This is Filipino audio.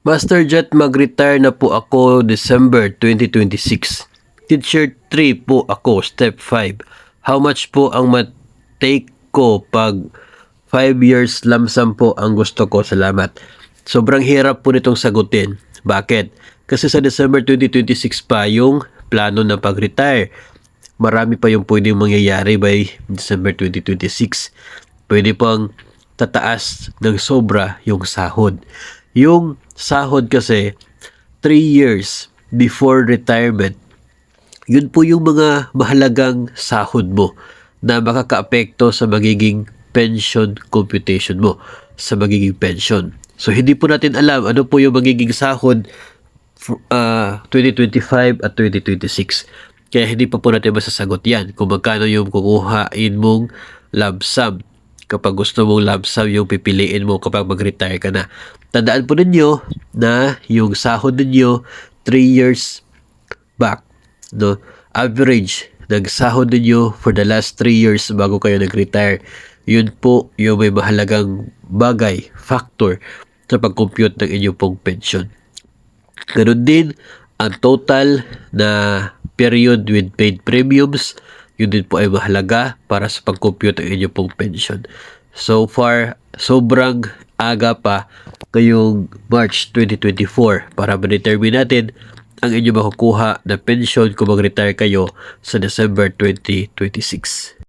Master Jet, mag-retire na po ako December 2026. Teacher 3 po ako, step 5. How much po ang take ko pag 5 years lamsam po ang gusto ko? Salamat. Sobrang hirap po nitong sagutin. Bakit? Kasi sa December 2026 pa yung plano na pag-retire. Marami pa yung pwedeng mangyayari by December 2026. Pwede pang tataas ng sobra yung sahod. Yung sahod kasi 3 years before retirement, yun po yung mga mahalagang sahod mo na makakaapekto sa magiging pension computation mo, sa magiging pension. So hindi po natin alam ano po yung magiging sahod 2025 at 2026. Kaya hindi pa po natin masasagot yan kung magkano yung kukuhain mong lump sum. Kapag gusto mong lump sum yung pipiliin mo kapag mag-retire ka na. Tandaan po ninyo na yung sahod ninyo 3 years back, no? Average ng sahod ninyo for the last 3 years bago kayo nag-retire. Yun po yung may mahalagang bagay, factor sa pag-compute ng inyong pong pension. Ganun din ang total na period with paid premiums, yun din po ay mahalaga para sa pag-compute ng inyong pong pension. So far, sobrang aga pa ngayong March 2024 para ma-determine natin ang inyong makukuha na pension kung mag-retire kayo sa December 2026.